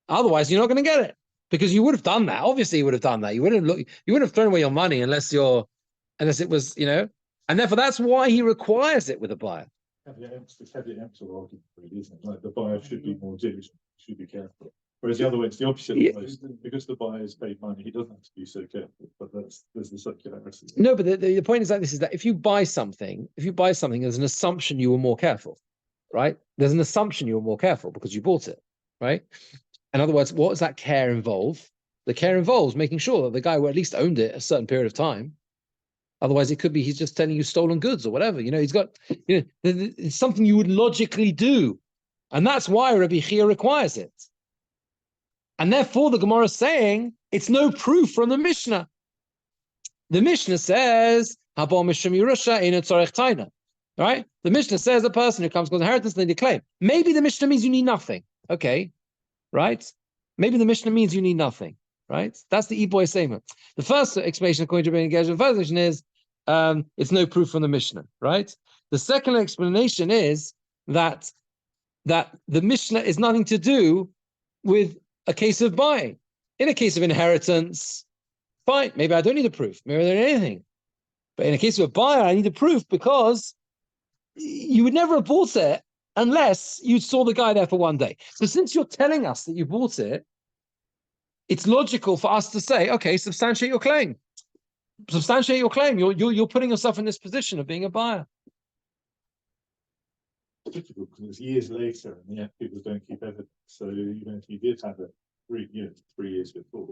Otherwise, you're not going to get it. Because you would have done that. Obviously, you would have done that. You wouldn't have thrown away your money unless it was, and therefore that's why he requires it with a buyer. The caveat emptor argument, really, isn't it? Like the buyer should be more diligent, should be careful. Whereas the other way, it's the opposite. Yeah. Because the buyer's paid money, he doesn't have to be so careful. But there's the circularity. No, but the point is like this: is that if you buy something, there's an assumption you were more careful, right? There's an assumption you were more careful because you bought it, right? In other words, what does that care involve? The care involves making sure that the guy who at least owned it a certain period of time. Otherwise, it could be he's just telling you stolen goods or whatever. He's got, it's something you would logically do. And that's why Rabbi Chia requires it. And therefore, the Gemora is saying it's no proof from the Mishnah. The Mishnah says, Haba Mishum Yerusha Eino Tzorech Taina. Right? The Mishnah says a person who comes with inheritance, they declaim. Maybe the Mishnah means you need nothing. Okay. Right? Maybe the Mishnah means you need nothing. Right? That's the Iboy statement. The first explanation, according to Rabbi Gershon, the first explanation is it's no proof from the Mishnah. Right? The second explanation is that the Mishnah is nothing to do with a case of buying. In a case of inheritance, fine, maybe I don't need a proof, maybe I don't need anything. But in a case of a buyer, I need a proof because you would never have bought it unless you saw the guy there for one day. So since you're telling us that you bought it, it's logical for us to say, okay, substantiate your claim. Substantiate your claim. You're putting yourself in this position of being a buyer. Difficult because it's years later and yet people don't keep evidence. So even if you did have it 3 years before.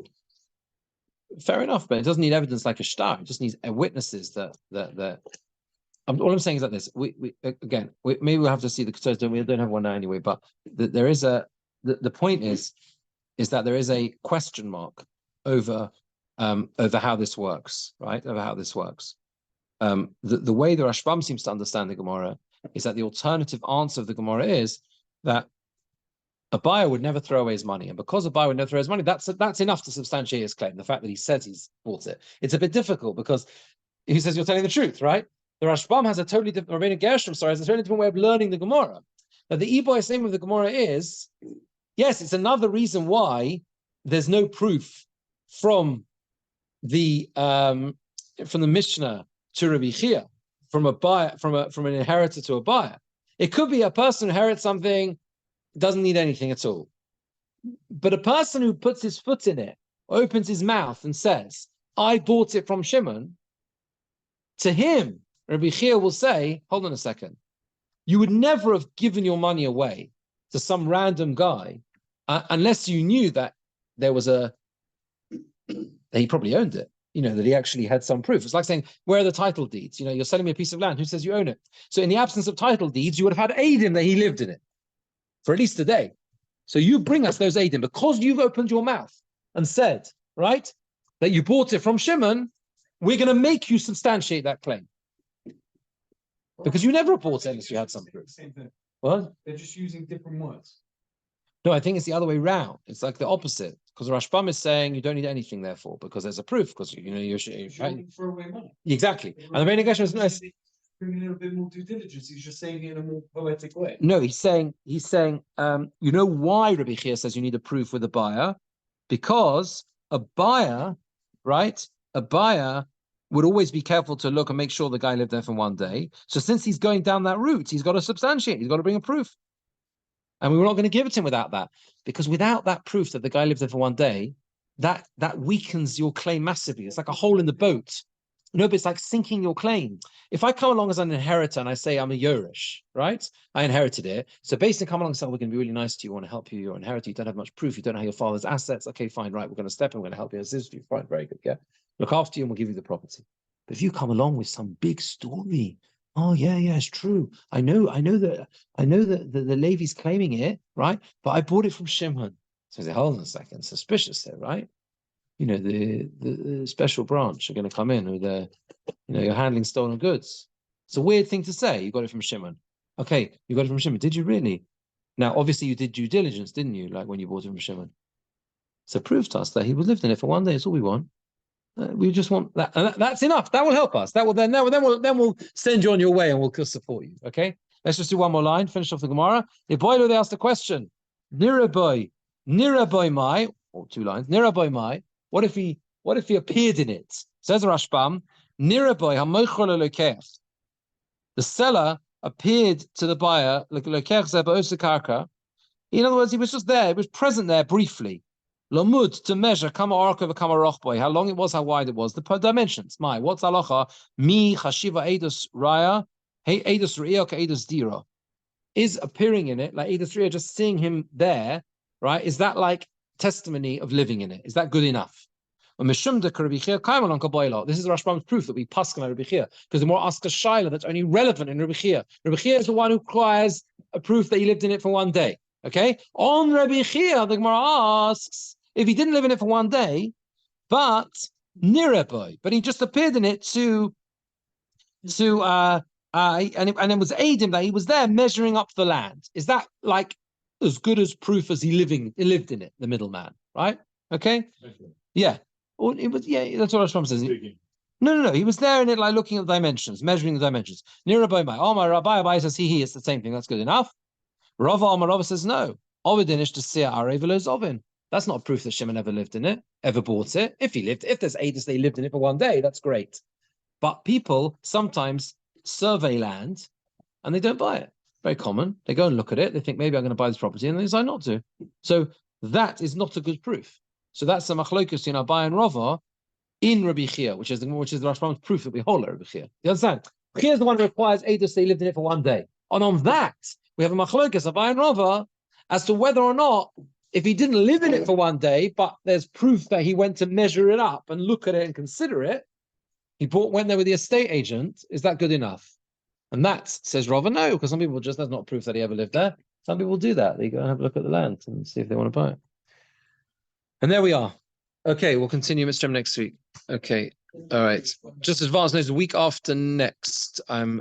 Fair enough, but it doesn't need evidence like a shtar. It just needs witnesses that all I'm saying is like this. Maybe we'll have to see the Toras. We don't have one now anyway, but there is the point is that there is a question mark over how this works, right? Over how this works. The way the Rashbam seems to understand the Gemora is that the alternative answer of the Gemora is that a buyer would never throw away his money, and because a buyer would never throw his money, that's enough to substantiate his claim. The fact that he says he's bought it, it's a bit difficult because he says you're telling the truth, right? The Rashbam has a totally different, Rabbeinu Gershom, has a totally different way of learning the Gemara. Now the Iboy name of the Gemora is, yes, it's another reason why there's no proof from the Mishnah to Rabbi Chia, from a buyer, from an inheritor to a buyer. It could be a person who inherits something, doesn't need anything at all. But a person who puts his foot in it, opens his mouth and says, I bought it from Shimon, to him, Rabbi Chia will say, hold on a second, you would never have given your money away to some random guy unless you knew that there was that he probably owned it, that he actually had some proof. It's like saying, where are the title deeds? You're selling me a piece of land, who says you own it? So in the absence of title deeds, you would have had Eidim that he lived in it for at least a day. So you bring us those Eidim because you've opened your mouth and said, right, that you bought it from Shimon, we're going to make you substantiate that claim. Because you never bought it unless you had some proof. What? They're just using different words. No, I think it's the other way round. It's like the opposite. Because Rashbam is saying you don't need anything, therefore, because there's a proof. Because you're Throw away money. Exactly. And the Rabbeinu Gershom is nice. Bringing in a bit more due diligence. He's just saying it in a more poetic way. No, he's saying, you know why Rabbi Chia says you need a proof with a buyer? Because a buyer, right? A buyer would always be careful to look and make sure the guy lived there for one day. So since he's going down that route, he's got to substantiate. He's got to bring a proof. And we were not going to give it to him without that. Because without that proof that the guy lived there for one day, that weakens your claim massively. It's like a hole in the boat. But it's like sinking your claim. If I come along as an inheritor and I say I'm a Yerush, right? I inherited it. So basically come along and say, we're going to be really nice to you. We want to help you. You're an inheritor. You don't have much proof. You don't know your father's assets. Okay, fine, right. We're going to step in. We're going to help you. Assist you. Fine, very good. Yeah. Look after you and we'll give you the property. But if you come along with some big story, oh yeah, it's true. I know that the Levi's claiming it, right? But I bought it from Shimon. So I say, hold on a second, suspicious there, right? The special branch are going to come in with you're handling stolen goods. It's a weird thing to say. You got it from Shimon. Okay, you got it from Shimon. Did you really? Now, obviously, you did due diligence, didn't you? Like when you bought it from Shimon. So prove to us that he lived in it for one day. It's all we want. We just want that, and that's enough. That will help us. That will then we'll send you on your way, and we'll support you. Okay. Let's just do one more line. Finish off the Gemara. If Boiler, they asked the question, Niraboy Mai, or 2 lines. Niraboy Mai. What if he appeared in it? Says Rashbam, Niraboy Hamochol Lokech. The seller appeared to the buyer, Lokech Zeba Osakarka. In other words, he was just there. He was present there briefly. Lomud, to measure kama orka v'kama rochboy, how long it was, how wide it was, the dimensions. What's halacha? Mi chashiva edus raya, hey edus raya ka edus dira. Is appearing in it like edus raya, just seeing him there, right? Is that like testimony of living in it? Is that good enough? This is Rashbam's proof that we paskin on Rabbi Chia, because the more ask a shaila that's only relevant in Rabbi Chia. Rabbi Chia is the one who requires a proof that he lived in it for one day. Okay, on Rabbi Chia, the Gemara asks if he didn't live in it for one day, but niraboy, but he just appeared in it and it was aidim that he was there measuring up the land. Is that like as good as proof as he lived in it, the middleman, right? Okay, yeah, or it was, yeah, that's what Rashbam says. No. He was there in it, like looking at the dimensions, measuring the dimensions. Niraboy my, oh my Rabbi says he. It's the same thing. That's good enough. Rava Amarava says no. Ovidinish to see Arevelos Ovin. That's not proof that Shimon ever lived in it, ever bought it. If there's Adis, they lived in it for one day, that's great. But people sometimes survey land and they don't buy it. Very common. They go and look at it. They think maybe I'm going to buy this property, and they decide not to. So that is not a good proof. So that's the machlokus in Abai and Rava in Rabbi Chia, which is the Rashbam's proof that we hold at Rabbi Chia. You understand? Chia is the one who requires Adis, they lived in it for one day. And on that, we have a machlokas, Abai and Rava, as to whether or not, if he didn't live in it for one day, but there's proof that he went to measure it up and look at it and consider it, went there with the estate agent, is that good enough? And that says Rava, no, because some people that's not proof that he ever lived there. Some people do that. They go and have a look at the land and see if they want to buy it. And there we are. Okay, we'll continue Mr. next week. Okay, all right. Just advance notice, the week after next, I'm